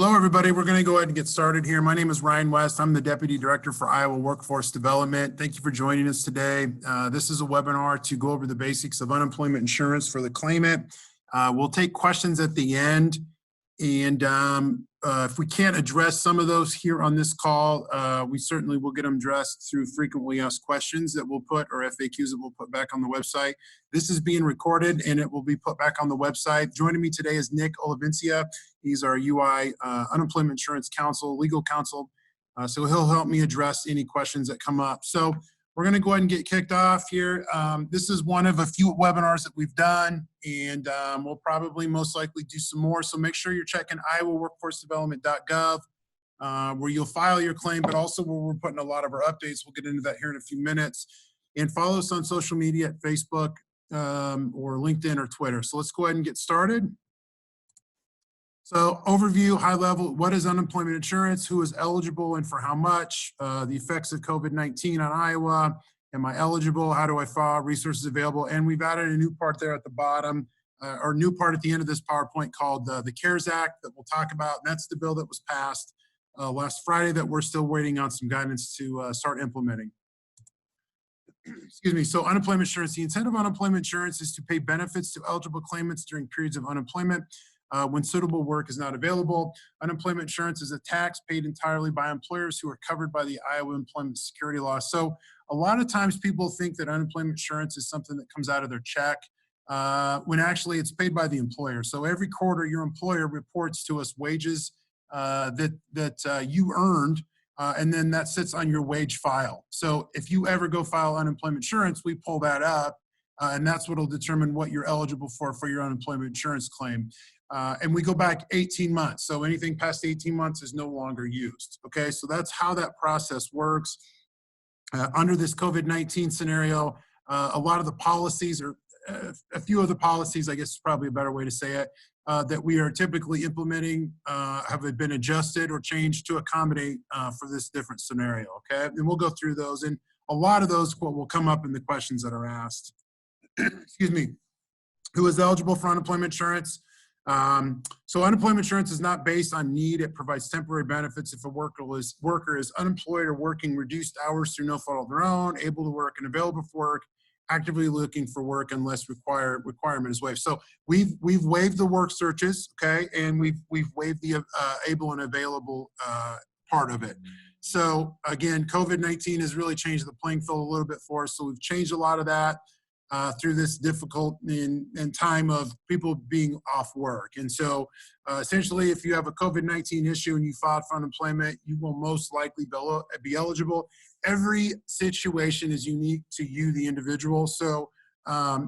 Hello, everybody. We're going to go ahead and get started here. My name is Ryan West. I'm the Deputy Director for Iowa Workforce Development. Thank you for joining us today. This is a webinar to go over the basics of unemployment insurance for the claimant. We'll take questions at the end. And if we can't address some of those here on this call, we certainly will get them addressed through frequently asked questions that we'll put, or FAQs that we'll put back on the website. This is being recorded and it will be put back on the website. Joining me today is Nick Olivencia. He's our UI Unemployment Insurance Counsel, legal counsel. So he'll help me address any questions that come up. So we're going to go ahead and get kicked off here. This is one of a few webinars that we've done, and we'll probably most likely do some more. So make sure you're checking iowaworkforcedevelopment.gov, where you'll file your claim, but also where we're putting a lot of our updates. We'll get into that here in a few minutes. And follow us on social media at Facebook or LinkedIn or Twitter. So let's go ahead and get started. So overview, high level, what is unemployment insurance? Who is eligible and for how much? The effects of COVID-19 on Iowa. Am I eligible? How do I file? Resources available. And we've added a new part there at the bottom, or new part at the end of this PowerPoint called the CARES Act that we'll talk about. And that's the bill that was passed last Friday that we're still waiting on some guidance to start implementing. Excuse me. So unemployment insurance, the intent of unemployment insurance is to pay benefits to eligible claimants during periods of unemployment. When suitable work is not available. Unemployment insurance is a tax paid entirely by employers who are covered by the Iowa Employment Security Law. So a lot of times people think that unemployment insurance is something that comes out of their check, when actually it's paid by the employer. So every quarter your employer reports to us wages that you earned, and then that sits on your wage file. So if you ever go file unemployment insurance, we pull that up, and that's what will determine what you're eligible for your unemployment insurance claim. And we go back 18 months. So anything past 18 months is no longer used. Okay, so that's how that process works. Under this COVID-19 scenario, a lot of the policies, or a few of the policies, I guess is probably a better way to say it, that we are typically implementing have been adjusted or changed to accommodate for this different scenario. Okay, and we'll go through those. And a lot of those will come up in the questions that are asked. Excuse me. Who is eligible for unemployment insurance? So unemployment insurance is not based on need. It provides temporary benefits if a worker is unemployed or working reduced hours through no fault of their own, able to work and available for work, actively looking for work unless requirement is waived. So we've waived the work searches, okay, and we've waived the able and available part of it. So again, COVID-19 has really changed the playing field a little bit for us. So we've changed a lot of that. Through this difficult in time of people being off work. And so essentially, if you have a COVID-19 issue and you filed for unemployment, you will most likely be eligible. Every situation is unique to you, the individual. So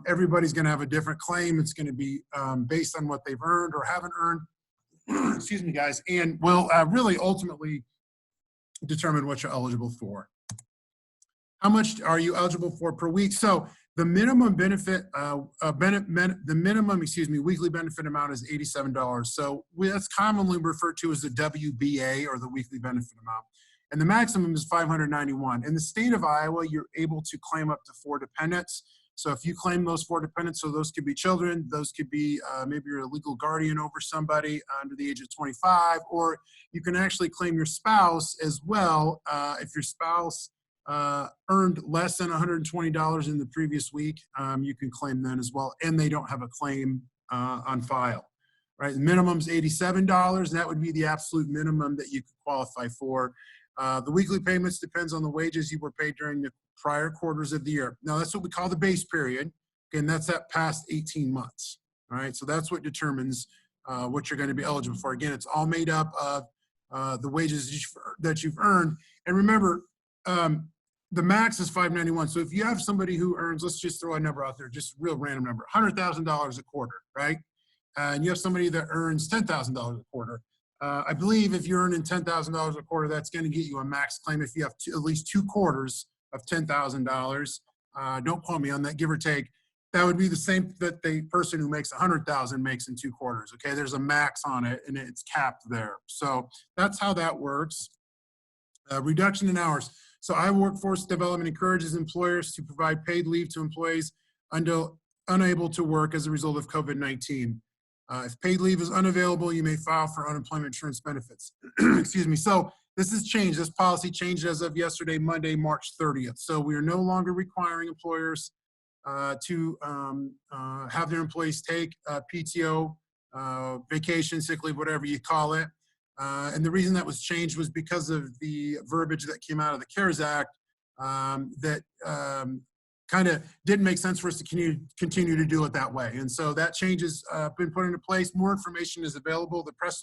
everybody's going to have a different claim. It's going to be based on what they've earned or haven't earned. Excuse me, guys. And will really ultimately determine what you're eligible for. How much are you eligible for per week? So the minimum benefit, weekly benefit amount is $87. So that's commonly referred to as the WBA, or the weekly benefit amount. And the maximum is $591. In the state of Iowa, you're able to claim up to 4 dependents. So if you claim those 4 dependents, so those could be children, those could be maybe you're a legal guardian over somebody under the age of 25, or you can actually claim your spouse as well if your spouse earned less than $120 in the previous week, you can claim then as well, and they don't have a claim on file, right? The minimum's $87, and that would be the absolute minimum that you could qualify for. The weekly payments depends on the wages you were paid during the prior quarters of the year. Now, that's what we call the base period, and that's that past 18 months, all right? So that's what determines what you're going to be eligible for. Again, it's all made up of the wages that you've earned. And remember, the max is $591. So if you have somebody who earns, let's just throw a number out there, just real random number, $100,000 a quarter, right? And you have somebody that earns $10,000 a quarter. I believe if you're earning $10,000 a quarter, that's going to get you a max claim if you have at least 2 quarters of $10,000. Don't quote me on that, give or take. That would be the same that the person who makes $100,000 makes in 2 quarters. Okay, there's a max on it, and it's capped there. So that's how that works. Reduction in hours. So Iowa Workforce Development encourages employers to provide paid leave to employees unable to work as a result of COVID-19. If paid leave is unavailable, you may file for unemployment insurance benefits. Excuse me. So this has changed. This policy changed as of yesterday, Monday, March 30th. So we are no longer requiring employers to have their employees take PTO, vacation, sick leave, whatever you call it. And the reason that was changed was because of the verbiage that came out of the CARES Act that kind of didn't make sense for us to continue to do it that way. And so that change has been put into place. More information is available. The press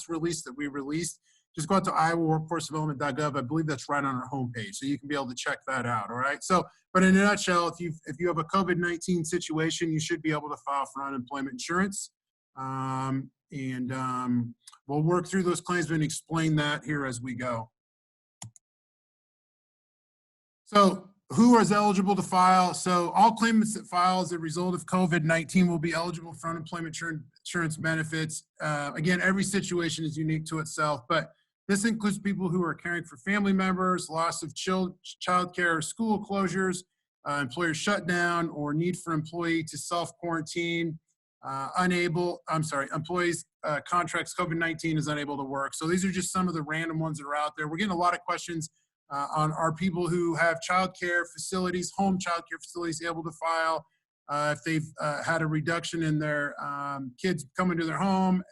release that we released, just go out to iowaworkforcedevelopment.gov. I believe that's right on our homepage, so you can be able to check that out. All right. So, but in a nutshell, if you have a COVID-19 situation, you should be able to file for unemployment insurance. We'll work through those claims and explain that here as we go. So who is eligible to file? So all claimants that file as a result of COVID-19 will be eligible for unemployment insurance benefits. Again, every situation is unique to itself, but this includes people who are caring for family members, loss of child care, school closures, employer shutdown, or need for employee to self-quarantine, employees contracts COVID-19 is unable to work. So these are just some of the random ones that are out there. We're getting a lot of questions on our people who have child care facilities, home child care facilities able to file, if they've had a reduction in their kids coming to their home,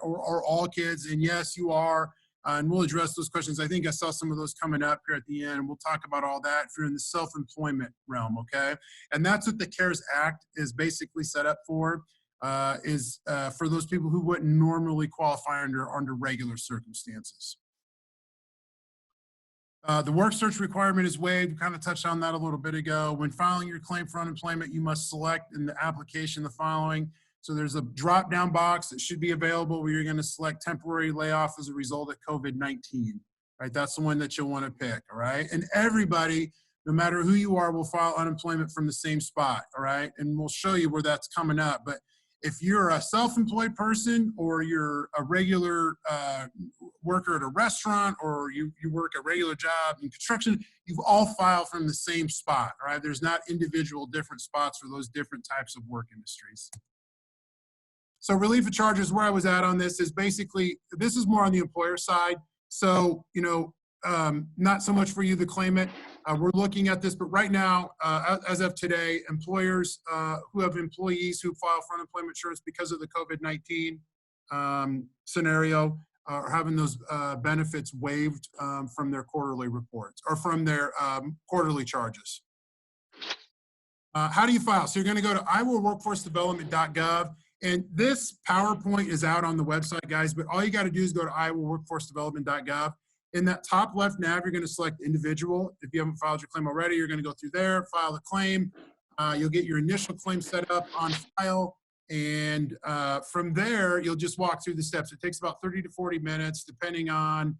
or all kids, and yes, you are. And we'll address those questions. I think I saw some of those coming up here at the end. We'll talk about all that if you're in the self-employment realm, okay? And that's what the CARES Act is basically set up for, for those people who wouldn't normally qualify under regular circumstances. The work search requirement is waived. We kind of touched on that a little bit ago. When filing your claim for unemployment, you must select in the application the following. So there's a drop-down box that should be available where you're going to select temporary layoff as a result of COVID-19, right? That's the one that you'll want to pick, all right? And everybody, no matter who you are, will file unemployment from the same spot, all right? And we'll show you where that's coming up. But if you're a self-employed person, or you're a regular worker at a restaurant, or you work a regular job in construction, you've all filed from the same spot, all right? There's not individual different spots for those different types of work industries. So relief of charges, where I was at on this is basically, this is more on the employer side. So, you know, not so much for you, the claimant. We're looking at this, but right now, as of today, employers who have employees who file for unemployment insurance because of the COVID-19 scenario are having those benefits waived from their quarterly reports, or from their quarterly charges. How do you file? So you're going to go to iowaworkforcedevelopment.gov. And this PowerPoint is out on the website, guys, but all you got to do is go to iowaworkforcedevelopment.gov. In that top left nav, you're going to select individual. If you haven't filed your claim already, you're going to go through there, file the claim. You'll get your initial claim set up on file. And from there, you'll just walk through the steps. It takes about 30 to 40 minutes, depending on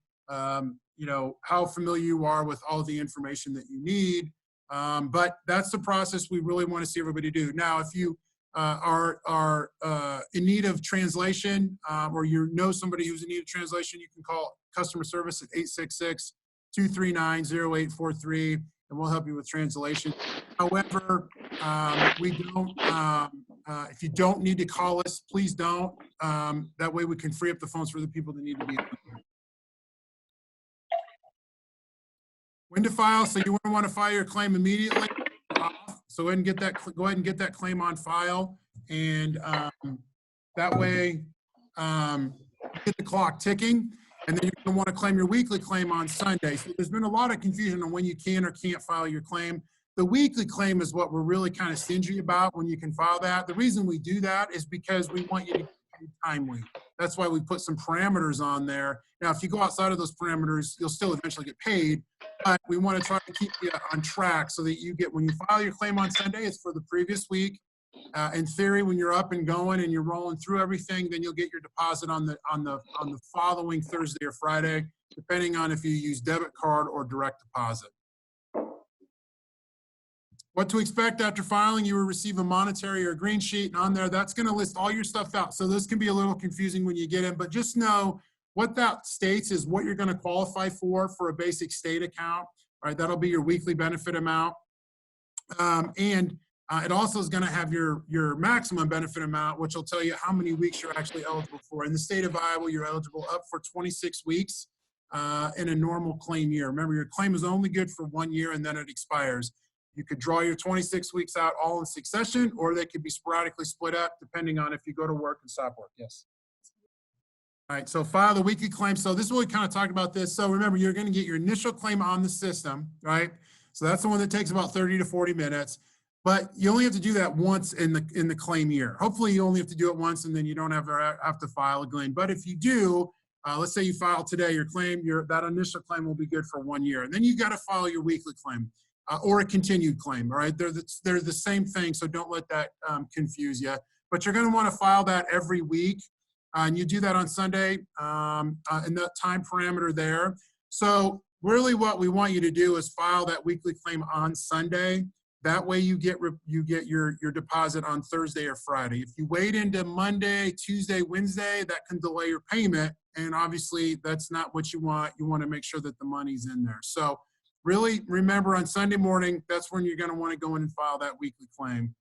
you know, how familiar you are with all the information that you need. But that's the process we really want to see everybody do. Now, if you are in need of translation, or you know somebody who's in need of translation, you can call customer service at 866-239-0843, and we'll help you with translation. However, we don't, if you don't need to call us, please don't. That way we can free up the phones for the people that need to be. When to file, so you want to file your claim immediately. So go ahead and get that claim on file, and that way get the clock ticking, and then you're going to want to claim your weekly claim on Sunday. So there's been a lot of confusion on when you can or can't file your claim. The weekly claim is what we're really kind of stingy about, when you can file that. The reason we do that is because we want you to get paid timely. That's why we put some parameters on there. Now, if you go outside of those parameters, you'll still eventually get paid, but we want to try to keep you on track so that you get, when you file your claim on Sunday, it's for the previous week. In theory, when you're up and going and you're rolling through everything, then you'll get your deposit on the following Thursday or Friday, depending on if you use debit card or direct deposit. What to expect after filing: you will receive a monetary or green sheet, and on there, that's going to list all your stuff out. So this can be a little confusing when you get in, but just know what that states is what you're going to qualify for a basic state account. All right, that'll be your weekly benefit amount. And It also is going to have your maximum benefit amount, which will tell you how many weeks you're actually eligible for. In the state of Iowa, you're eligible up for 26 weeks in a normal claim year. Remember, your claim is only good for 1 year and then it expires. You could draw your 26 weeks out all in succession, or they could be sporadically split up depending on if you go to work and stop work. Yes. All right, so file the weekly claim. So this is what we kind of talked about this. So remember, you're going to get your initial claim on the system, right? So that's the one that takes about 30 to 40 minutes. But you only have to do that once in the claim year. Hopefully you only have to do it once and then you don't have to file again. But if you do, let's say you file today, your claim, that initial claim will be good for 1 year. And then you got to file your weekly claim or a continued claim, all right? They're the same thing, so don't let that confuse you. But you're going to want to file that every week. And you do that on Sunday in the time parameter there. So really what we want you to do is file that weekly claim on Sunday. That way you get your deposit on Thursday or Friday. If you wait into Monday, Tuesday, Wednesday, that can delay your payment. And obviously that's not what you want. You want to make sure that the money's in there. So really remember, on Sunday morning, that's when you're going to want to go in and file that weekly claim.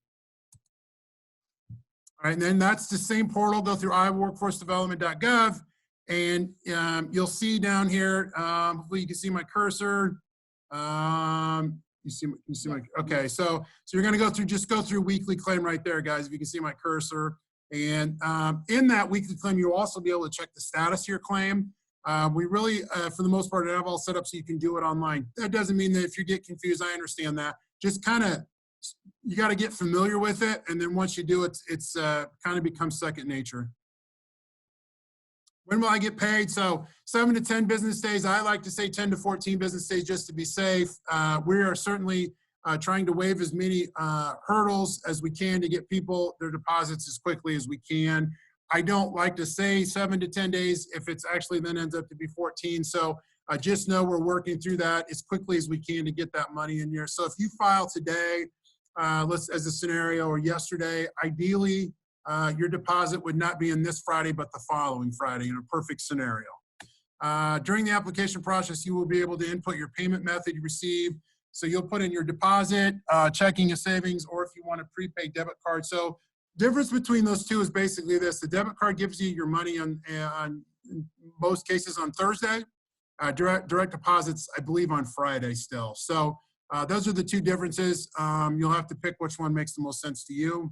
All right, and then that's the same portal. Go through iowaworkforcedevelopment.gov, and you'll see down here, hopefully you can see my cursor. You see my, okay, so you're going to just go through weekly claim right there, guys, if you can see my cursor. And in that weekly claim, you'll also be able to check the status of your claim. We really, for the most part, have all set up so you can do it online. That doesn't mean that if you get confused, I understand that. Just kind of, you got to get familiar with it. And then once you do it, it's kind of becomes second nature. When will I get paid? So 7 to 10 business days. I like to say 10 to 14 business days just to be safe. We are certainly trying to waive as many hurdles as we can to get people their deposits as quickly as we can. I don't like to say 7 to 10 days if it's actually then ends up to be 14. So just know we're working through that as quickly as we can to get that money in here. So if you file today, as a scenario, or yesterday, ideally, your deposit would not be in this Friday, but the following Friday in a perfect scenario. During the application process, you will be able to input your payment method you receive. So you'll put in your deposit, checking, a savings, or if you want a prepaid debit card. So difference between those two is basically this. The debit card gives you your money on in most cases on Thursday. Direct deposits, I believe, on Friday still. So those are the two differences. You'll have to pick which one makes the most sense to you.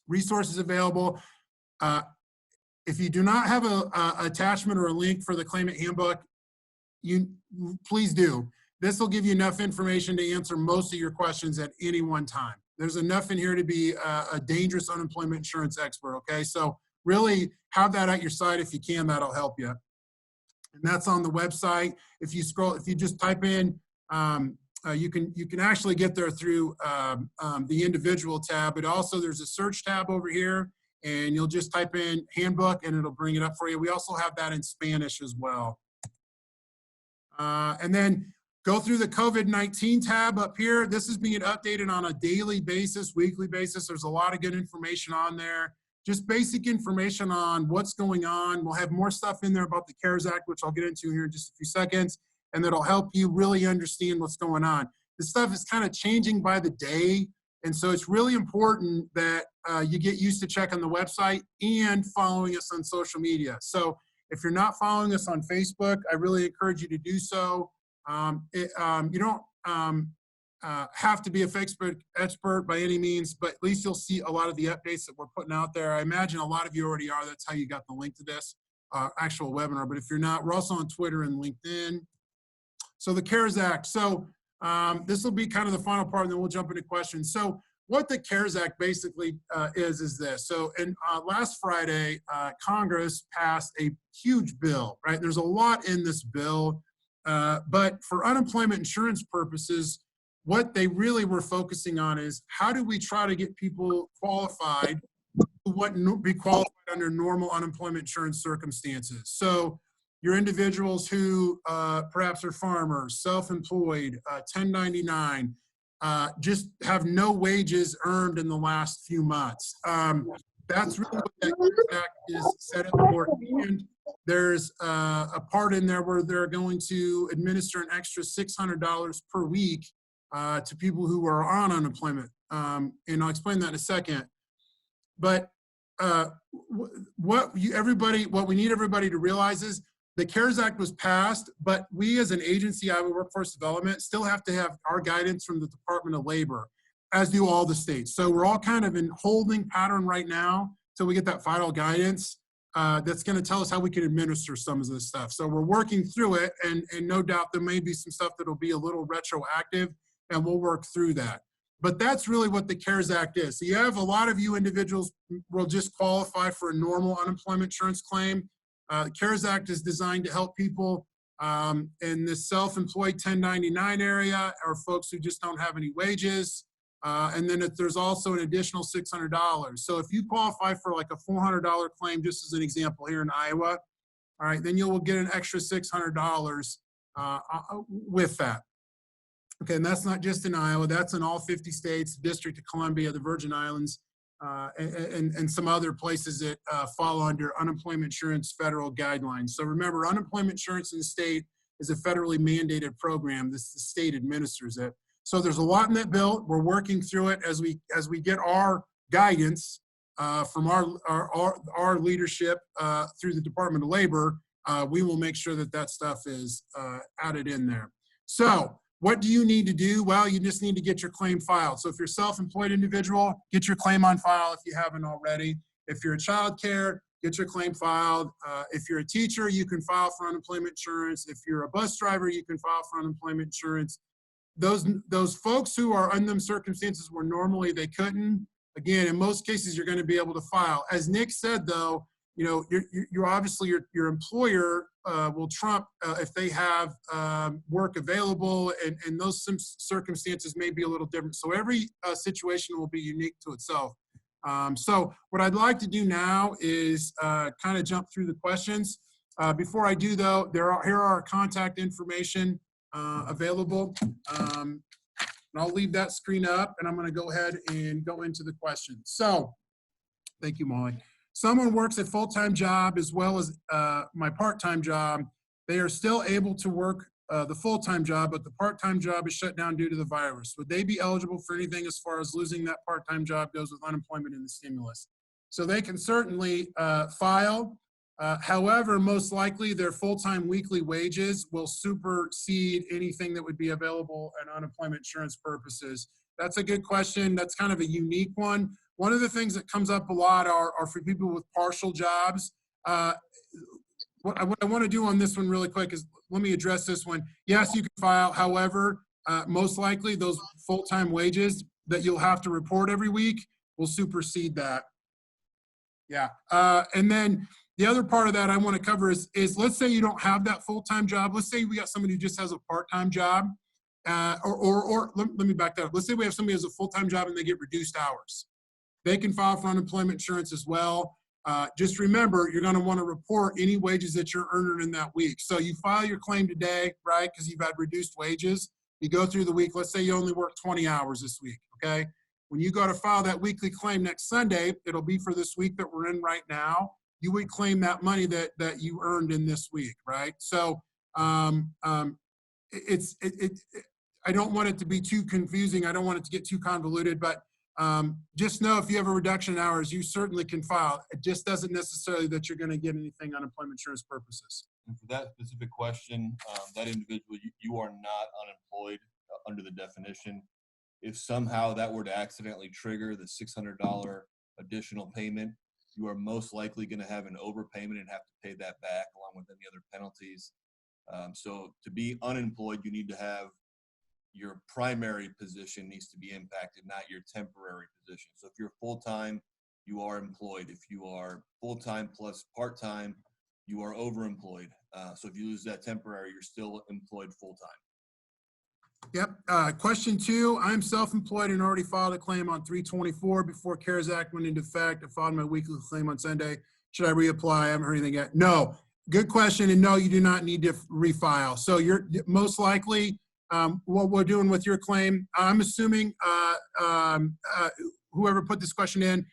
Resources available. If you do not have a attachment or a link for the claimant handbook, please do. This will give you enough information to answer most of your questions at any one time. There's enough in here to be a dangerous unemployment insurance expert, okay? So really have that at your side if you can, that'll help you. And that's on the website. If you scroll, if you just type in, you can actually get there through the individual tab, but also there's a search tab over here, and you'll just type in handbook and it'll bring it up for you. We also have that in Spanish as well. And then go through the COVID-19 tab up here. This is being updated on a daily basis, weekly basis. There's a lot of good information on there. Just basic information on what's going on. We'll have more stuff in there about the CARES Act, which I'll get into here in just a few seconds, and that'll help you really understand what's going on. This stuff is kind of changing by the day, and so it's really important that you get used to checking the website and following us on social media. So if you're not following us on Facebook, I really encourage you to do so. You don't have to be a Facebook expert by any means, but at least you'll see a lot of the updates that we're putting out there. I imagine a lot of you already are. That's how you got the link to this actual webinar. But if you're not, we're also on Twitter and LinkedIn. So the CARES Act. So this will be kind of the final part, and then we'll jump into questions. So what the CARES Act basically is this. So last Friday, Congress passed a huge bill, right? There's a lot in this bill, but for unemployment insurance purposes, what they really were focusing on is how do we try to get people qualified who wouldn't be qualified under normal unemployment insurance circumstances. So your individuals who perhaps are farmers, self-employed, 1099, just have no wages earned in the last few months. That's really what that CARES Act is set up for. And there's a part in there where they're going to administer an extra $600 per week to people who are on unemployment and I'll explain that in a second. But what we need everybody to realize is the CARES Act was passed, but we as an agency, Iowa Workforce Development, still have to have our guidance from the Department of Labor, as do all the states. So we're all kind of in holding pattern right now till we get that final guidance that's going to tell us how we can administer some of this stuff. So we're working through it, and no doubt there may be some stuff that'll be a little retroactive, and we'll work through that. But that's really what the CARES Act is. So you have a lot of you individuals will just qualify for a normal unemployment insurance claim. The CARES Act is designed to help people in the self-employed 1099 area, or folks who just don't have any wages. And then there's also an additional $600. So if you qualify for like a $400 claim, just as an example here in Iowa, all right, then you will get an extra $600 with that. Okay, and that's not just in Iowa, that's in all 50 states, District of Columbia, the Virgin Islands, and some other places that fall under unemployment insurance federal guidelines. So remember, unemployment insurance in the state is a federally mandated program. The state administers it. So there's a lot in that bill. We're working through it as we get our guidance from our leadership through the Department of Labor. We will make sure that that stuff is added in there. So what do you need to do? Well, you just need to get your claim filed. So if you're a self-employed individual, get your claim on file if you haven't already. If you're a child care, get your claim filed. If you're a teacher, you can file for unemployment insurance. If you're a bus driver, you can file for unemployment insurance. Those folks who are in them circumstances where normally they couldn't, again, in most cases, you're going to be able to file. As Nick said, though, you know, you're obviously your employer will trump if they have work available, and those circumstances may be a little different. So every situation will be unique to itself. So what I'd like to do now is kind of jump through the questions. Before I do, though, here are our contact information available. And I'll leave that screen up, and I'm going to go ahead and go into the questions. So thank you, Molly. Someone works a full-time job as well as my part-time job. They are still able to work the full-time job, but the part-time job is shut down due to the virus. Would they be eligible for anything as far as losing that part-time job goes with unemployment and the stimulus? So they can certainly file. However, most likely their full-time weekly wages will supersede anything that would be available in unemployment insurance purposes. That's a good question. That's kind of a unique one. One of the things that comes up a lot are for people with partial jobs. What I want to do on this one really quick is, let me address this one. Yes, you can file. However, most likely those full-time wages that you'll have to report every week will supersede that. Yeah. And then the other part of that I want to cover is let's say you don't have that full-time job. Let's say we got somebody who just has a part-time job. Or let me back that up. Let's say we have somebody who has a full-time job and they get reduced hours. They can file for unemployment insurance as well. Just remember, you're going to want to report any wages that you're earning in that week. So you file your claim today, right, because you've had reduced wages. You go through the week. Let's say you only work 20 hours this week, okay? When you go to file that weekly claim next Sunday, it'll be for this week that we're in right now. You would claim that money that you earned in this week, right? So I don't want it to be too confusing. I don't want it to get too convoluted, but just know if you have a reduction in hours, you certainly can file. It just doesn't necessarily that you're going to get anything on unemployment insurance purposes. And for that specific question, that individual, you are not unemployed under the definition. If somehow that were to accidentally trigger the $600 additional payment, you are most likely going to have an overpayment and have to pay that back along with any other penalties. So to be unemployed, you need to have your primary position needs to be impacted, not your temporary position. So if you're full-time, you are employed. If you are full-time plus part-time, you are overemployed. So if you lose that temporary, you're still employed full-time. Yep. Question 2, I'm self-employed and already filed a claim on 3/24 before CARES Act went into effect. I filed my weekly claim on Sunday. Should I reapply? I haven't heard anything yet. No. Good question. And no, you do not need to refile. So you're most likely, what we're doing with your claim, I'm assuming whoever put this question in,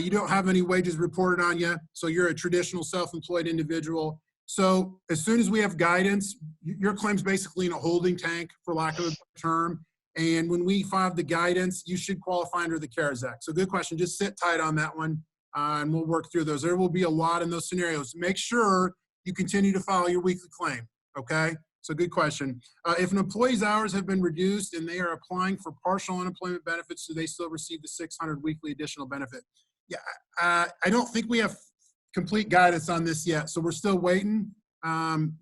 you don't have any wages reported on yet. So you're a traditional self-employed individual. So as soon as we have guidance, your claim's basically in a holding tank, for lack of a term. And when we filed the guidance, you should qualify under the CARES Act. So good question. Just sit tight on that one, and we'll work through those. There will be a lot in those scenarios. Make sure you continue to file your weekly claim, okay? So good question. If an employee's hours have been reduced and they are applying for partial unemployment benefits, do they still receive the 600 weekly additional benefit? Yeah, I don't think we have complete guidance on this yet, so we're still waiting.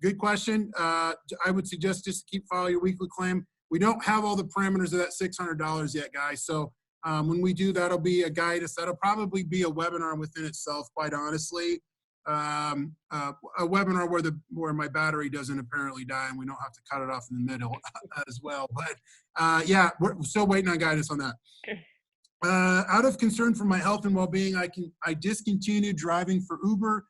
Good question. I would suggest just keep file your weekly claim. We don't have all the parameters of that $600 yet, guys. So when we do, that'll be a guidance. That'll probably be a webinar within itself, quite honestly. A webinar where my battery doesn't apparently die and we don't have to cut it off in the middle as well. But yeah, we're still waiting on guidance on that. Out of concern for my health and well-being, I discontinued driving for Uber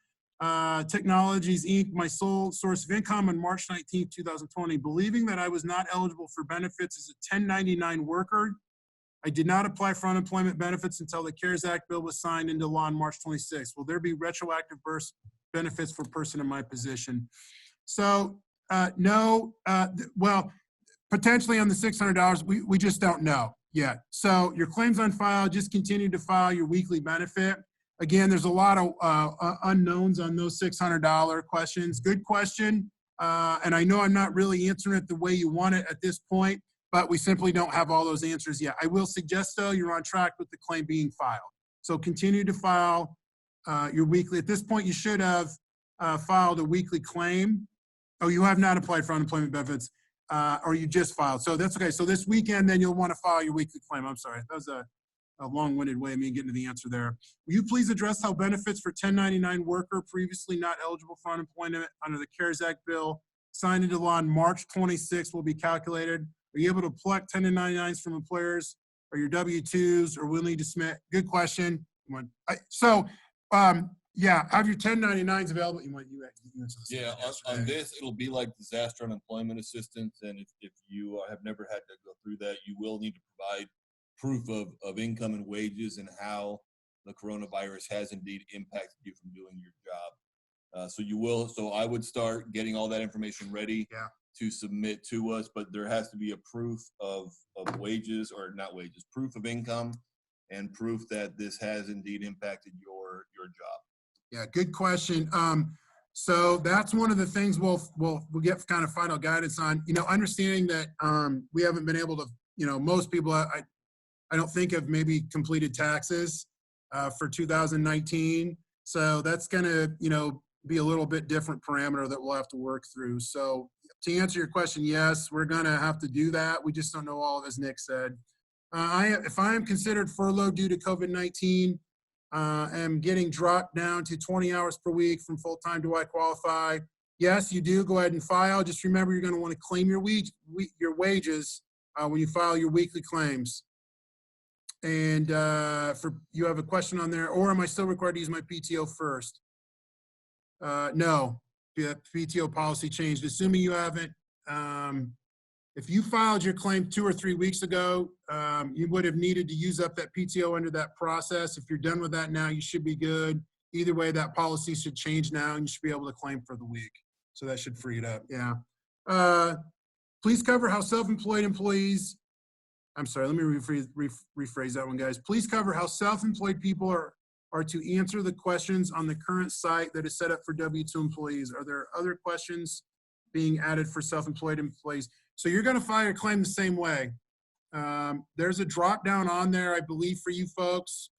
Technologies Inc., my sole source of income, on March 19, 2020, believing that I was not eligible for benefits as a 1099 worker. I did not apply for unemployment benefits until the CARES Act bill was signed into law on March 26. Will there be retroactive benefits for a person in my position? So no, well, potentially on the $600, we just don't know yet. So your claim's on file, just continue to file your weekly benefit. Again, there's a lot of unknowns on those $600 questions. Good question. And I know I'm not really answering it the way you want it at this point, but we simply don't have all those answers yet. I will suggest, though, you're on track with the claim being filed. So continue to file your weekly. At this point, you should have filed a weekly claim. Oh, you have not applied for unemployment benefits, or you just filed. So that's okay. So this weekend, then you'll want to file your weekly claim. I'm sorry. That was a long-winded way of me getting to the answer there. Will you please address how benefits for 1099 worker previously not eligible for unemployment under the CARES Act bill signed into law on March 26 will be calculated? Are you able to collect 1099s from employers or your W-2s, or will need to submit? Good question. Yeah, have your 1099s available. You answer this. Yeah, on this, it'll be like disaster unemployment assistance. And if you have never had to go through that, you will need to provide proof of income and wages and how the coronavirus has indeed impacted you from doing your job. So I would start getting all that information ready to submit to us, but there has to be a proof of wages, or not wages, proof of income, and proof that this has indeed impacted your job. Yeah, good question. So that's one of the things we'll get kind of final guidance on. Understanding that we haven't been able to, most people I don't think have maybe completed taxes for 2019. So that's going to, be a little bit different parameter that we'll have to work through. So to answer your question, yes, we're going to have to do that. We just don't know all of it, as Nick said. If I am considered furloughed due to COVID-19, am getting dropped down to 20 hours per week from full-time, do I qualify? Yes, you do. Go ahead and file. Just remember, you're going to want to claim your wages when you file your weekly claims. And you have a question on there, or am I still required to use my PTO first? No, the PTO policy changed. Assuming you haven't, if you filed your claim 2 or 3 weeks ago, you would have needed to use up that PTO under that process. If you're done with that now, you should be good. Either way, that policy should change now, and you should be able to claim for the week. So that should free it up. Yeah. Please cover how self-employed employees. I'm sorry, let me rephrase that one, guys. Please cover how self-employed people are to answer the questions on the current site that is set up for W-2 employees. Are there other questions being added for self-employed employees? So you're going to file your claim the same way. There's a drop down on there, I believe, for you folks.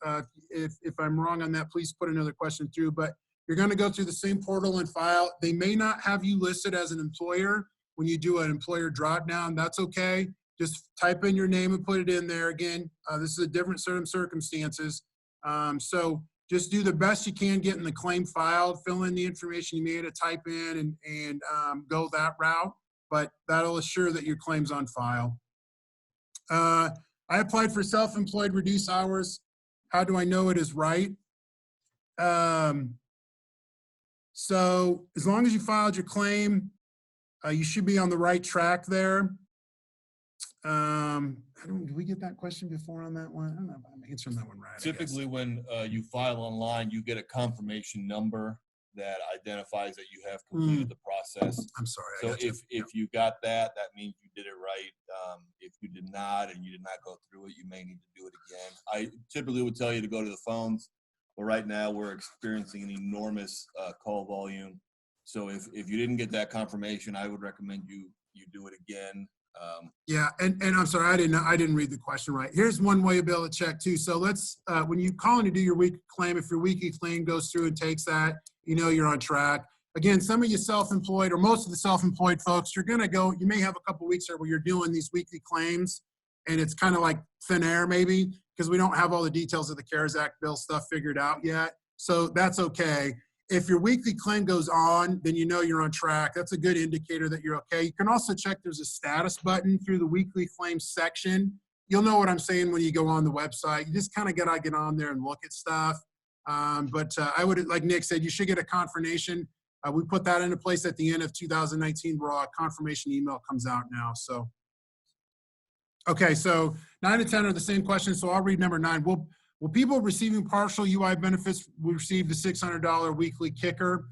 If I'm wrong on that, please put another question through. But you're going to go through the same portal and file. They may not have you listed as an employer when you do an employer drop down. That's okay. Just type in your name and put it in there. Again, this is a different set of circumstances. So just do the best you can getting the claim filed, fill in the information you may have to type in, and go that route. But that'll assure that your claim's on file. I applied for self-employed reduced hours. How do I know it is right? So as long as you filed your claim, you should be on the right track there. Did we get that question before on that one? I don't know if I'm answering that one right. Typically, when you file online, you get a confirmation number that identifies that you have completed the process. I'm sorry. I So got you. if you got that, that means you did it right. If you did not and you did not go through it, you may need to do it again. I typically would tell you to go to the phones, but right now we're experiencing an enormous call volume. So if you didn't get that confirmation, I would recommend you do it again. Yeah, and I'm sorry, I didn't read the question right. Here's one way you'll be able to check too. So let's, when you call in to do your weekly claim, if your weekly claim goes through and takes that, you know you're on track. Again, some of you self-employed, or most of the self-employed folks, you're gonna go, you may have a couple weeks there where you're doing these weekly claims, and it's kind of like thin air maybe, because we don't have all the details of the CARES Act bill stuff figured out yet. So that's okay. If your weekly claim goes on, then you know you're on track. That's a good indicator that you're okay. You can also check there's a status button through the weekly claims section. You'll know what I'm saying when you go on the website. You just kind of gotta get on there and look at stuff. I would, like Nick said, you should get a confirmation. We put that into place at the end of 2019 where a confirmation email comes out now. So, okay, so 9 and 10 are the same questions. So I'll read number 9. Will people receiving partial UI benefits receive the $600 weekly kicker?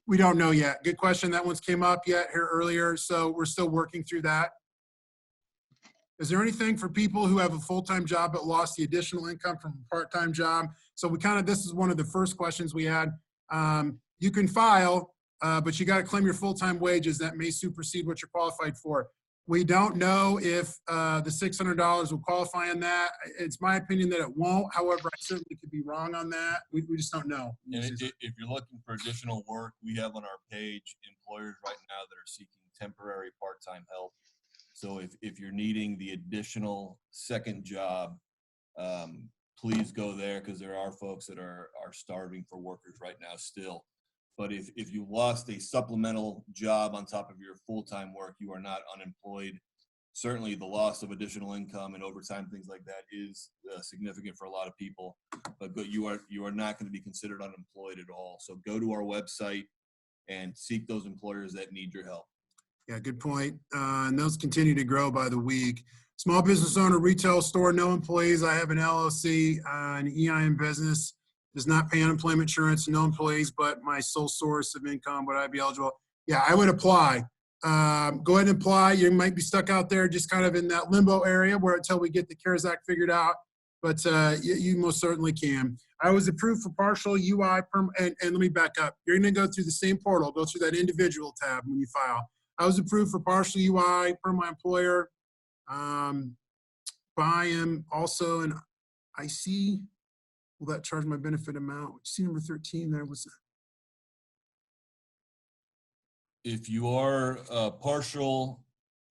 We don't know yet. Good question. That one's came up yet here earlier. So we're still working through that. Is there anything for people who have a full-time job but lost the additional income from a part-time job? So this is one of the first questions we had. You can file, but you got to claim your full-time wages. That may supersede what you're qualified for. We don't know if the $600 will qualify on that. It's my opinion that it won't. However, I certainly could be wrong on that. We just don't know. And if you're looking for additional work, we have on our page employers right now that are seeking temporary part-time help. So if you're needing the additional second job, please go there, because there are folks that are starving for workers right now still. But if you lost a supplemental job on top of your full-time work, you are not unemployed. Certainly the loss of additional income and overtime, things like that, is significant for a lot of people, but you are not going to be considered unemployed at all. So go to our website and seek those employers that need your help. Yeah, good point. And those continue to grow by the week. Small business owner, retail store, no employees. I have an LLC, an EIN business. Does not pay unemployment insurance, no employees, but my sole source of income, would I be eligible? Yeah, I would apply. Go ahead and apply. You might be stuck out there just kind of in that limbo area where until we get the CARES Act figured out, but you most certainly can. I was approved for partial UI, and let me back up. You're gonna go through the same portal, go through that individual tab when you file. I was approved for partial UI per my employer. I am also an IC. Will that charge my benefit amount? See number 13 there was. If you are partial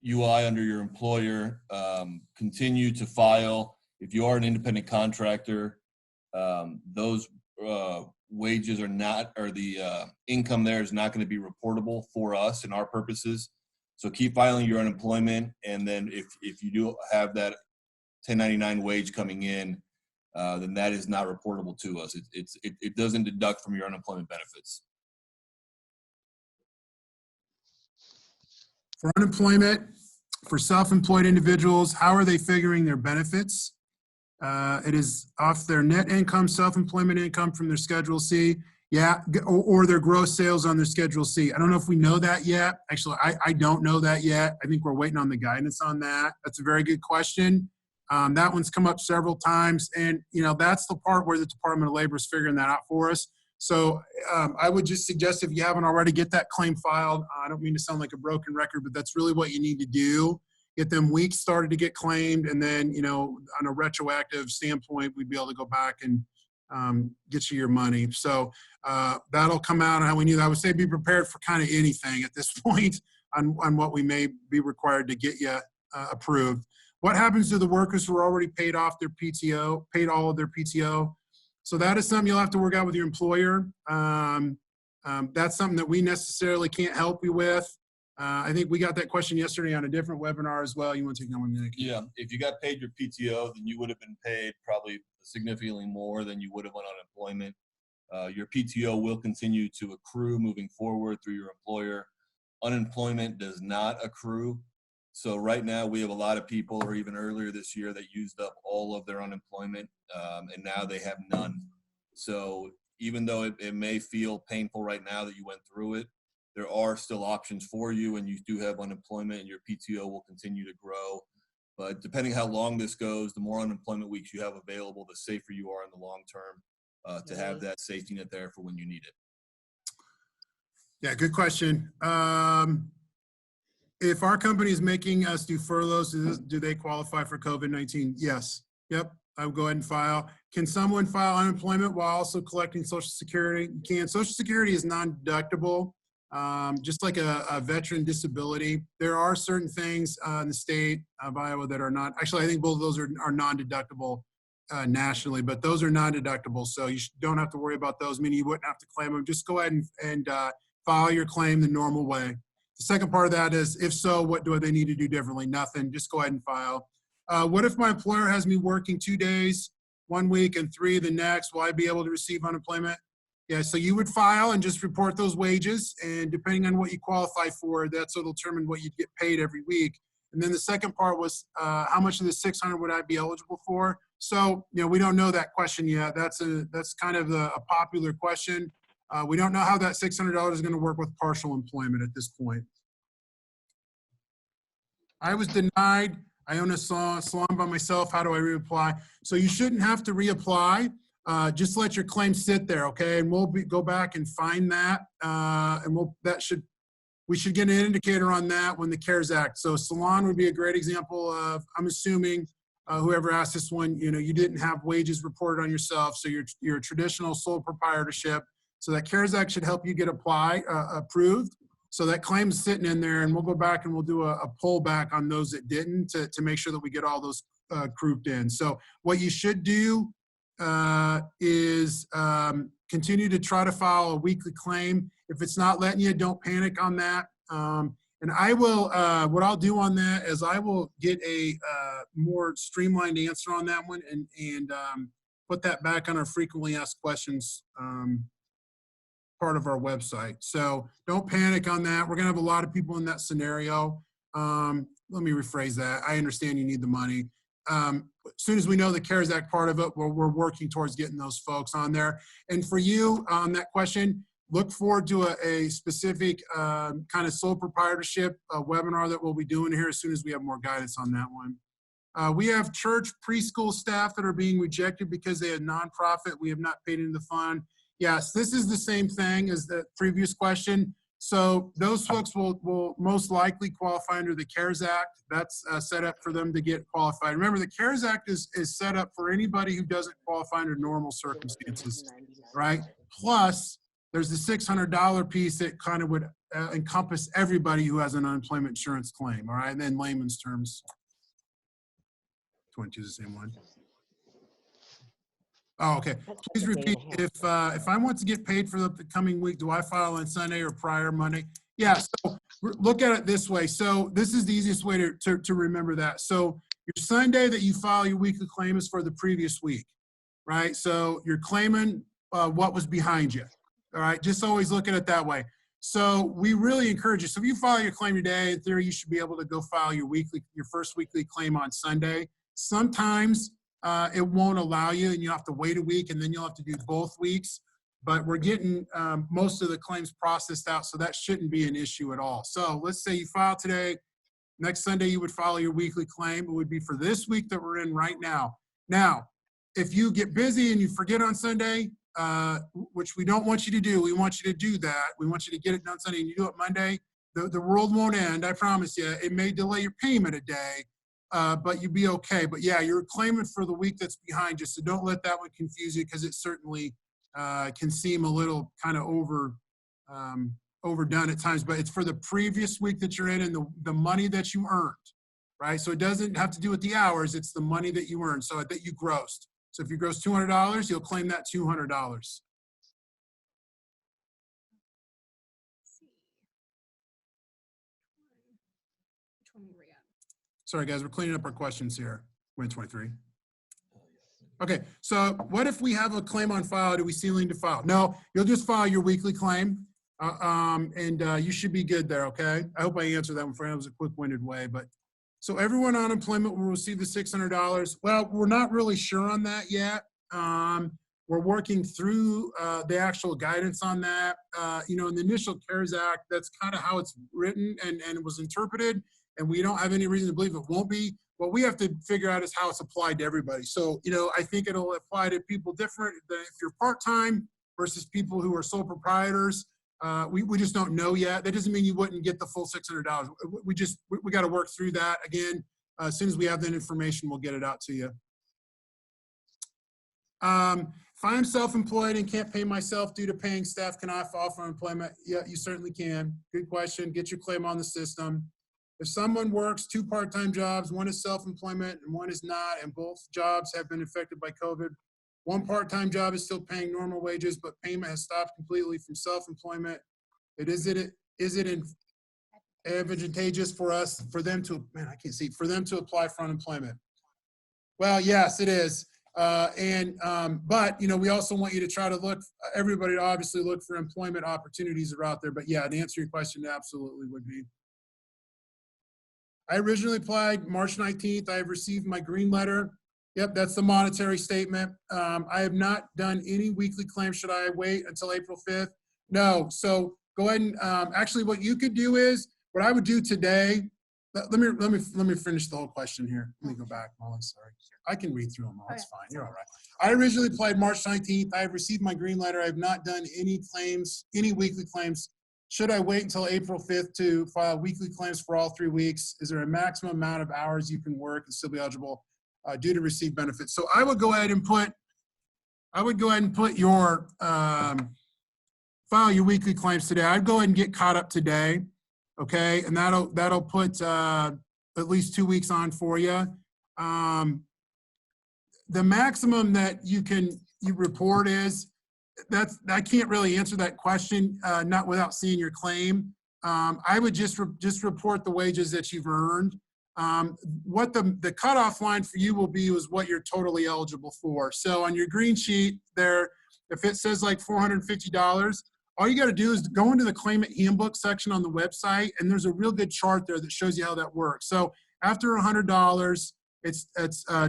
UI under your employer, continue to file. If you are an independent contractor, those wages are not, or the income there is not going to be reportable for us and our purposes. So keep filing your unemployment, and then if you do have that 1099 wage coming in, then that is not reportable to us. It doesn't deduct from your unemployment benefits. For unemployment, for self-employed individuals, how are they figuring their benefits? It is off their net income, self-employment income from their Schedule C. Yeah, or their gross sales on their Schedule C. I don't know if we know that yet. Actually, I don't know that yet. I think we're waiting on the guidance on that. That's a very good question. That one's come up several times, and that's the part where the Department of Labor is figuring that out for us. So I would just suggest, if you haven't already, get that claim filed. I don't mean to sound like a broken record, but that's really what you need to do. Get them weeks started to get claimed, and then on a retroactive standpoint, we'd be able to go back and get you your money. So that'll come out on how we need. I would say be prepared for kind of anything at this point on what we may be required to get you approved. What happens to the workers who are already paid off their PTO, paid all of their PTO? So that is something you'll have to work out with your employer. That's something that we necessarily can't help you with. I think we got that question yesterday on a different webinar as well. You want to take that one, Nick? Yeah, if you got paid your PTO, then you would have been paid probably significantly more than you would have on unemployment. Your PTO will continue to accrue moving forward through your employer. Unemployment does not accrue. So right now we have a lot of people, or even earlier this year, that used up all of their unemployment, and now they have none. So even though it may feel painful right now that you went through it, there are still options for you, and you do have unemployment, and your PTO will continue to grow. But depending how long this goes, the more unemployment weeks you have available, the safer you are in the long term to have that safety net there for when you need it. Yeah, good question. If our company is making us do furloughs, do they qualify for COVID-19? Yes. Yep. I would go ahead and file. Can someone file unemployment while also collecting Social Security? You can. Social Security is non-deductible, just like a veteran disability. There are certain things in the state of Iowa that are not. Actually, I think both of those are non-deductible nationally, but those are non-deductible, so you don't have to worry about those, meaning you wouldn't have to claim them. Just go ahead and file your claim the normal way. The second part of that is, if so, what do they need to do differently? Nothing. Just go ahead and file. What if my employer has me working 2 days, 1 week, and 3 the next? Will I be able to receive unemployment? Yeah, so you would file and just report those wages, and depending on what you qualify for, that's what will determine what you'd get paid every week. And then the second part was, how much of the 600 would I be eligible for? So, we don't know that question yet. That's kind of a popular question. We don't know how that $600 is going to work with partial employment at this point. I was denied. I own a salon by myself. How do I reapply? So you shouldn't have to reapply. Just let your claim sit there, okay? And we'll go back and find that, and we should get an indicator on that when the CARES Act. So salon would be a great example of, I'm assuming whoever asked this one, you didn't have wages reported on yourself, so you're a traditional sole proprietorship. So that CARES Act should help you get approved. So that claim's sitting in there, and we'll go back and we'll do a pull back on those that didn't to make sure that we get all those grouped in. So what you should do is continue to try to file a weekly claim. If it's not letting you, don't panic on that. And I will, what I'll do on that is I will get a more streamlined answer on that one and put that back on our frequently asked questions part of our website. So don't panic on that. We're gonna have a lot of people in that scenario. Let me rephrase that. I understand you need the money. As soon as we know the CARES Act part of it, we're working towards getting those folks on there. And for you on that question, look forward to a specific kind of sole proprietorship webinar that we'll be doing here as soon as we have more guidance on that one. We have church preschool staff that are being rejected because they had nonprofit. We have not paid into the fund. Yes, this is the same thing as the previous question. So those folks will most likely qualify under the CARES Act. That's set up for them to get qualified. Remember, the CARES Act is set up for anybody who doesn't qualify under normal circumstances, right? Plus, there's the $600 piece that kind of would encompass everybody who has an unemployment insurance claim, all right? And then layman's terms. 22 is the same one. Oh, okay. Please repeat. If I want to get paid for the coming week, do I file on Sunday or prior Monday? Yeah, so look at it this way. So this is the easiest way to remember that. So your Sunday that you file your weekly claim is for the previous week, right? So you're claiming what was behind you, all right? Just always look at it that way. So we really encourage you. So if you file your claim today, in theory, you should be able to go file your first weekly claim on Sunday. Sometimes it won't allow you, and you have to wait a week, and then you'll have to do both weeks. But we're getting most of the claims processed out, so that shouldn't be an issue at all. So let's say you file today. Next Sunday, you would file your weekly claim. It would be for this week that we're in right now. Now, if you get busy and you forget on Sunday, which we don't want you to do, we want you to do that. We want you to get it done Sunday, and you do it Monday. The world won't end, I promise you. It may delay your payment a day, but you'll be okay. But yeah, you're claiming for the week that's behind you, so don't let that one confuse you, because it certainly can seem a little kind of overdone at times, but it's for the previous week that you're in and the money that you earned, right? So it doesn't have to do with the hours, it's the money that you earned, so that you grossed. So if you gross $200, you'll claim that $200. Sorry guys, we're cleaning up our questions here. We're in 23. Okay, so what if we have a claim on file? Do we ceiling to file? No, you'll just file your weekly claim, and you should be good there, okay? I hope I answered that one for you. It was a quick-winded way, but so everyone on unemployment will receive the $600. Well, we're not really sure on that yet. We're We're working through the actual guidance on that. You know, in the initial CARES Act, that's kind of how it's written and it was interpreted, and we don't have any reason to believe it won't be. What we have to figure out is how it's applied to everybody. So, you know, I think it'll apply to people different than if you're part-time versus people who are sole proprietors. We just don't know yet. That doesn't mean you wouldn't get the full $600. We got to work through that. Again, as soon as we have that information, we'll get it out to you. If I'm self-employed and can't pay myself due to paying staff, can I file for unemployment? Yeah, you certainly can. Good question. Get your claim on the system. If someone works 2 part-time jobs, one is self-employment and one is not, and both jobs have been affected by COVID, one part-time job is still paying normal wages, but payment has stopped completely from self-employment. Is it advantageous for them to, man, I can't see, for them to apply for unemployment? Well, yes, it is. But, you know, we also want you to try to look, everybody to obviously look for employment opportunities that are out there. But yeah, to answer your question, absolutely would be. I originally applied March 19th. I have received my green letter. Yep, that's the monetary statement. I have not done any weekly claims. Should I wait until April 5th? No. So go ahead and actually what you could do is, what I would do today, let me finish the whole question here. Let me go back, Molly, sorry. I can read through them all, it's fine, you're all right. I originally applied March 19th. I have received my green letter. I have not done any claims, any weekly claims. Should I wait until April 5th to file weekly claims for all 3 weeks? Is there a maximum amount of hours you can work and still be eligible due to receive benefits? So I would go ahead and put, your, file your weekly claims today. I'd go ahead and get caught up today, okay? And that'll put at least 2 weeks on for you. The maximum that you report is, I can't really answer that question, not without seeing your claim. I would just report the wages that you've earned. What the cutoff line for you will be is what you're totally eligible for. So on your green sheet there, if it says like $450, all you got to do is go into the claimant handbook section on the website, and there's a real good chart there that shows you how that works. So after $100, it's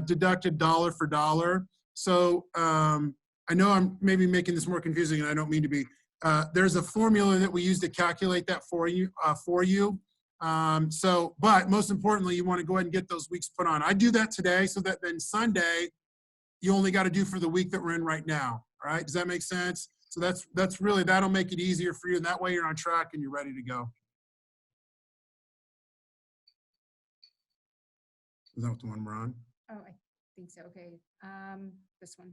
deducted dollar for dollar. So I know I'm maybe making this more confusing, and I don't mean to be. There's a formula that we use to calculate that for you. But most importantly, you want to go ahead and get those weeks put on. I do that today so that then Sunday, you only got to do for the week that we're in right now. All right, does that make sense? So that's really, that'll make it easier for you, and that way you're on track and you're ready to go. Is that the one we're on? Oh, I think so. Okay. This one.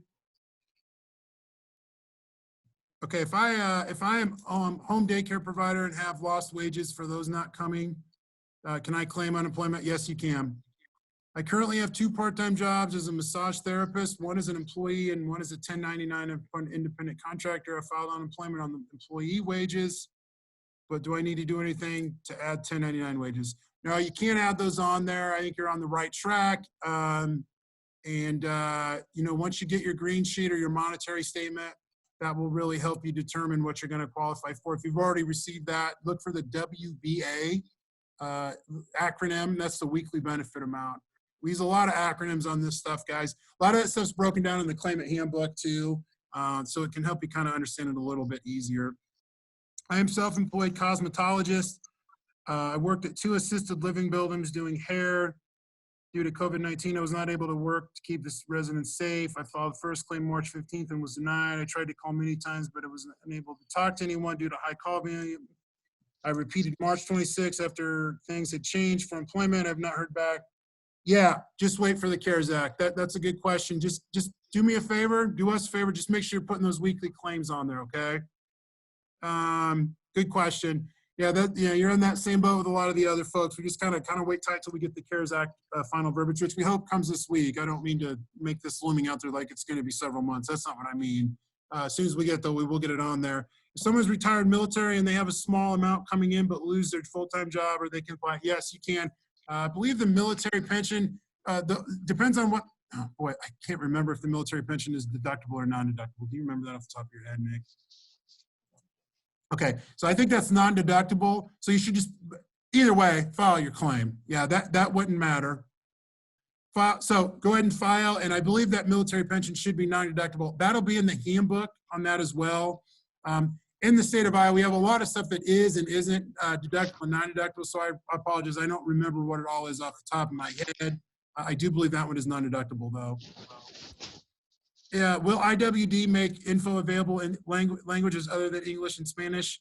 Okay, if I am home daycare provider and have lost wages for those not coming, can I claim unemployment? Yes, you can. I currently have 2 part-time jobs as a massage therapist. One is an employee and one is a 1099 independent contractor. I filed unemployment on the employee wages, but do I need to do anything to add 1099 wages? No, you can't add those on there. I think you're on the right track. You know, once you get your green sheet or your monetary statement, that will really help you determine what you're going to qualify for. If you've already received that, look for the WBA acronym. That's the weekly benefit amount. We use a lot of acronyms on this stuff, guys. A lot of that stuff's broken down in the claimant handbook too, so it can help you kind of understand it a little bit easier. I am self-employed cosmetologist. I worked at 2 assisted living buildings doing hair. Due to COVID-19, I was not able to work to keep this resident safe. I filed the first claim March 15th and was denied. I tried to call many times, but I was unable to talk to anyone due to high call volume. I repeated March 26th after things had changed for employment. I've not heard back. Yeah, just wait for the CARES Act. That's a good question. Just do me a favor, do us a favor, just make sure you're putting those weekly claims on there, okay? Good question. Yeah, you're in that same boat with a lot of the other folks. We just kind of wait tight till we get the CARES Act final verbiage, which we hope comes this week. I don't mean to make this looming out there like it's going to be several months. That's not what I mean. As soon as we get it, though, we will get it on there. If someone's retired military and they have a small amount coming in but lose their full-time job, or they can apply, yes, you can. I believe the military pension depends on what. Oh boy, I can't remember if the military pension is deductible or non-deductible. Do you remember that off the top of your head, Nick? Okay, so I think that's non-deductible. So you should just, either way, file your claim. Yeah, that wouldn't matter. file. So go ahead and file. And I believe that military pension should be non-deductible. That'll be in the handbook on that as well. In the state of Iowa, we have a lot of stuff that is and isn't deductible and non-deductible. So I apologize. I don't remember what it all is off the top of my head. I do believe that one is non-deductible though. Yeah, will IWD make info available in languages other than English and Spanish?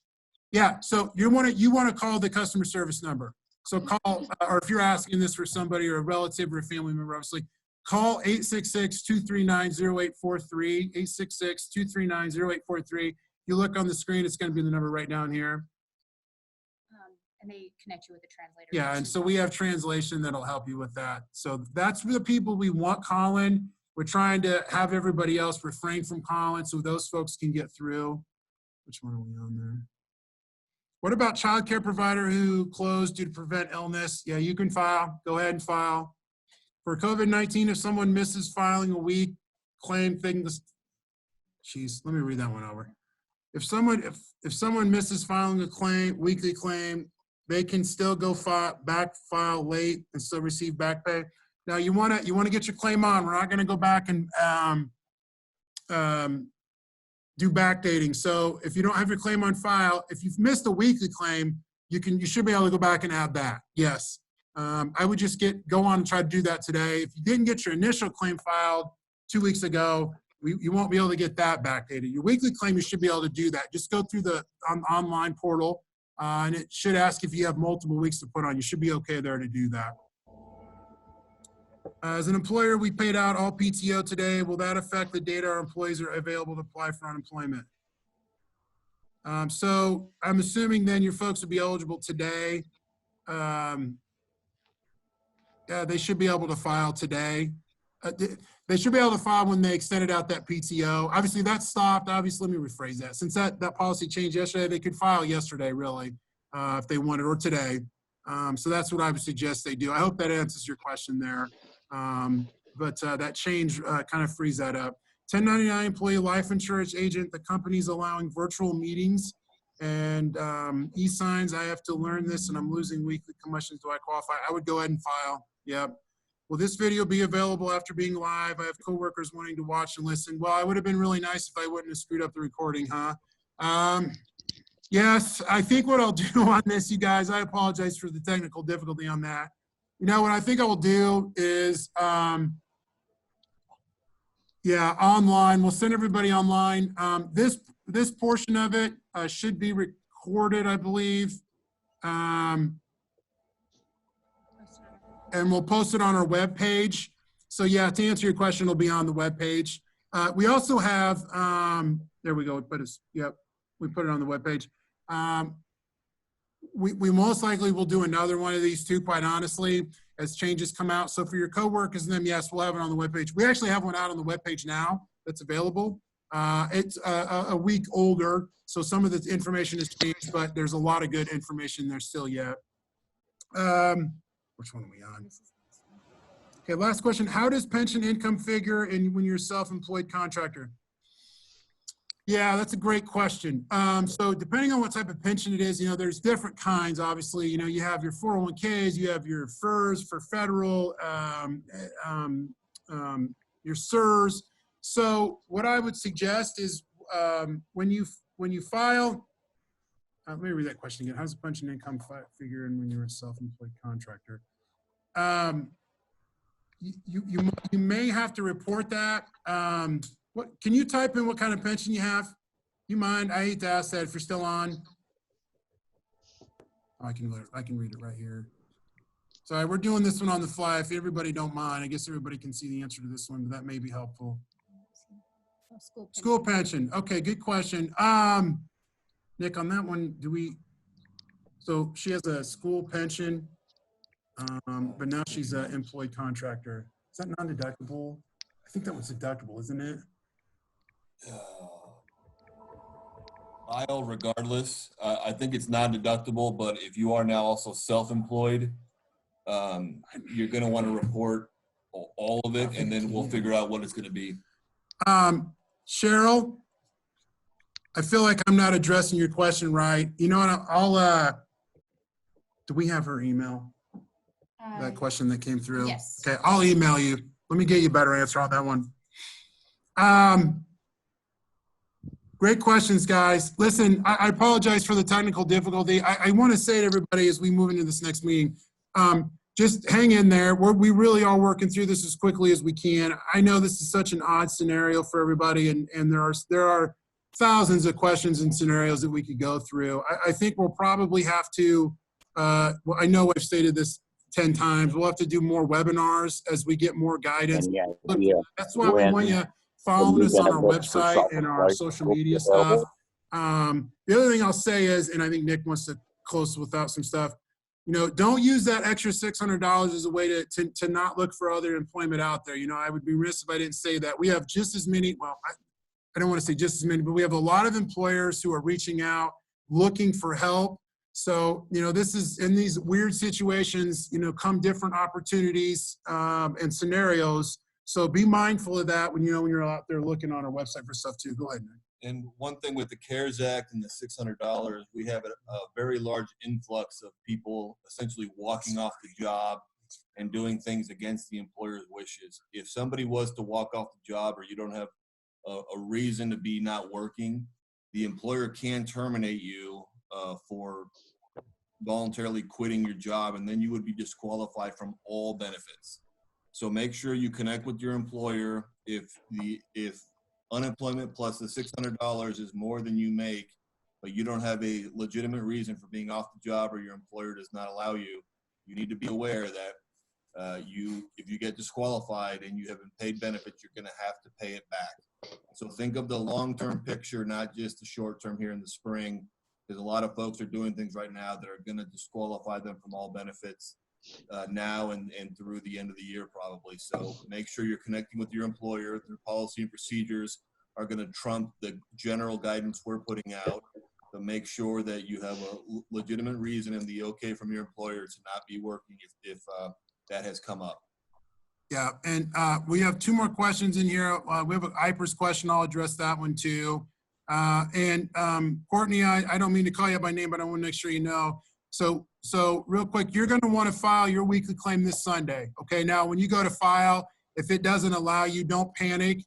Yeah, so you want to call the customer service number. So call, or if you're asking this for somebody or a relative or a family member, obviously, call 866-239-0843, 866-239-0843. You look on the screen, it's going to be the number right down here. And they connect you with the translator. Yeah, and so we have translation that'll help you with that. So that's for the people we want calling. We're trying to have everybody else refrain from calling so those folks can get through. Which one are we on there? What about childcare provider who closed due to prevent illness? Yeah, you can file. Go ahead and file. For COVID-19, if someone misses filing a week, claim things. Geez, let me read that one over. If someone misses filing a claim, weekly claim, they can still go file late and still receive back pay. Now you want to get your claim on. We're not going to go back and do backdating. So if you don't have your claim on file, if you've missed a weekly claim, you should be able to go back and add that. Yes, I would just go on and try to do that today. If you didn't get your initial claim filed 2 weeks ago, you won't be able to get that backdated. Your weekly claim, you should be able to do that. Just go through the online portal, and it should ask if you have multiple weeks to put on. You should be okay there to do that. As an employer, we paid out all PTO today. Will that affect the date our employees are available to apply for unemployment? So I'm assuming then your folks will be eligible today. Yeah, they should be able to file today. They should be able to file when they extended out that PTO. Obviously that stopped. Obviously, let me rephrase that. Since that policy changed yesterday, they could file yesterday really, if they wanted, or today. So that's what I would suggest they do. I hope that answers your question there. But that change kind of frees that up. 1099 employee life insurance agent, the company's allowing virtual meetings and e-signs. I have to learn this and I'm losing weekly commissions. Do I qualify? I would go ahead and file. Yep. Will this video be available after being live? I have coworkers wanting to watch and listen. Well, it would have been really nice if I wouldn't have screwed up the recording, huh? Yes, I think what I'll do on this, you guys, I apologize for the technical difficulty on that. You know, what I think I will do is, yeah, online. We'll send everybody online. This portion of it should be recorded, I believe. And we'll post it on our webpage. So yeah, to answer your question, it'll be on the webpage. We also have, there we go. We put it on the webpage. We most likely will do another one of these too, quite honestly, as changes come out. So for your coworkers and them, yes, we'll have it on the webpage. We actually have one out on the webpage now that's available. It's a week older, so some of the information has changed, but there's a lot of good information there still yet. Which one are we on? Okay, last question. How does pension income figure when you're a self-employed contractor? Yeah, that's a great question. So depending on what type of pension it is, you know, there's different kinds, obviously. You know, you have your 401ks, you have your FERS for federal, your SERS. So what I would suggest is when you file, let me read that question again. How does the pension income figure in when you're a self-employed contractor? You may have to report that. What can you type in what kind of pension you have? You mind? I hate to ask that if you're still on. Oh, I can read it right here. Sorry, we're doing this one on the fly. If everybody don't mind, I guess everybody can see the answer to this one, but that may be helpful. School pension. Okay, good question. Nick, on that one, so she has a school pension, but now she's an employed contractor. Is that non-deductible? I think that was deductible, isn't it? I'll regardless. I think it's non-deductible, but if you are now also self-employed, you're going to want to report all of it, and then we'll figure out what it's going to be. Cheryl, I feel like I'm not addressing your question right. You know what? Do we have her email? That question that came through? Yes. Okay, I'll email you. Let me get you a better answer on that one. Great questions, guys. Listen, I apologize for the technical difficulty. I want to say to everybody as we move into this next meeting, just hang in there. We really are working through this as quickly as we can. I know this is such an odd scenario for everybody, and there are thousands of questions and scenarios that we could go through. I think we'll probably have to, well, I know I've stated this 10 times, we'll have to do more webinars as we get more guidance. Look, that's why we want you following us on our website and our social media stuff. The other thing I'll say is, and I think Nick wants to close without some stuff, you know, don't use that extra $600 as a way to not look for other employment out there. You know, I would be remiss if I didn't say that. We have just as many, well, I don't want to say just as many, but we have a lot of employers who are reaching out, looking for help. So, you know, this is, in these weird situations, you know, come different opportunities and scenarios. So be mindful of that when, you know, when you're out there looking on our website for stuff too. Go ahead, Nick. And one thing with the CARES Act and the $600, we have a very large influx of people essentially walking off the job and doing things against the employer's wishes. If somebody was to walk off the job or you don't have a reason to be not working, the employer can terminate you for voluntarily quitting your job, and then you would be disqualified from all benefits. So make sure you connect with your employer. If unemployment plus the $600 is more than you make, but you don't have a legitimate reason for being off the job or your employer does not allow you, you need to be aware that if you get disqualified and you haven't paid benefits, you're going to have to pay it back. So think of the long-term picture, not just the short-term here in the spring, because a lot of folks are doing things right now that are going to disqualify them from all benefits now and through the end of the year probably. So make sure you're connecting with your employer. Their policy and procedures are going to trump the general guidance we're putting out. But make sure that you have a legitimate reason and the okay from your employer to not be working if that has come up. Yeah, and we have two more questions in here. We have an IPERS question. I'll address that one too. Courtney, I don't mean to call you by name, but I want to make sure you know. So real quick, you're going to want to file your weekly claim this Sunday. Okay, now when you go to file, if it doesn't allow you, don't panic.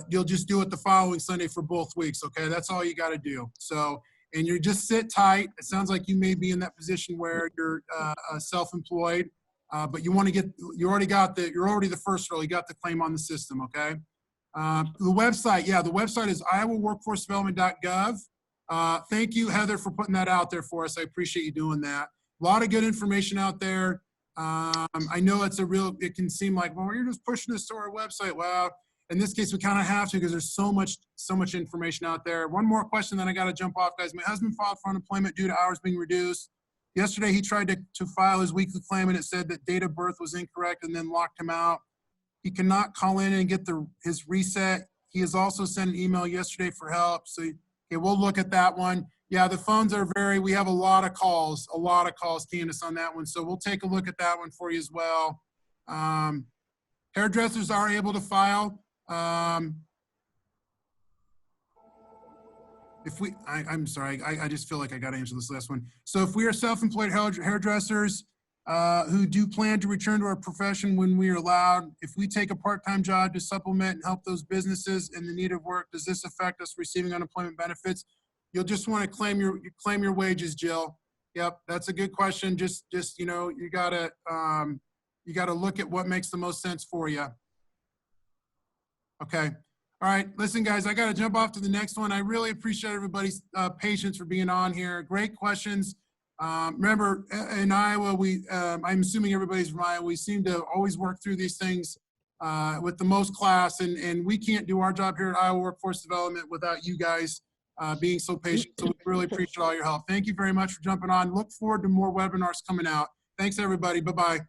You'll just do it the following Sunday for both weeks. Okay, that's all you got to do. So, and you just sit tight. It sounds like you may be in that position where you're self-employed. But you want to get, you're already the first row. You got the claim on the system, okay? The website, yeah, the website is iowaworkforcedevelopment.gov. Thank you, Heather, for putting that out there for us. I appreciate you doing that. A lot of good information out there. I know it can seem like, well, you're just pushing this to our website. Well, in this case, we kind of have to because there's so much information out there. One more question, then I got to jump off, guys. My husband filed for unemployment due to hours being reduced. Yesterday, he tried to file his weekly claim, and it said that date of birth was incorrect and then locked him out. He cannot call in and get his reset. He has also sent an email yesterday for help. So, okay, we'll look at that one. Yeah, the phones are we have a lot of calls, Candace, on that one. So we'll take a look at that one for you as well. Hairdressers are able to file. I'm sorry, I just feel like I got to answer this last one. So if we are self-employed hairdressers who do plan to return to our profession when we are allowed, if we take a part-time job to supplement and help those businesses in the need of work, does this affect us receiving unemployment benefits? You'll just want to claim your wages, Jill. Yep, that's a good question. Just you know, you gotta look at what makes the most sense for you. Okay. All right, listen, guys, I got to jump off to the next one. I really appreciate everybody's patience for being on here. Great questions. Remember, in Iowa, I'm assuming everybody's from Iowa. We seem to always work through these things with the most class, and we can't do our job here at Iowa Workforce Development without you guys being so patient. So we really appreciate all your help. Thank you very much for jumping on. Look forward to more webinars coming out. Thanks, everybody. Bye-bye.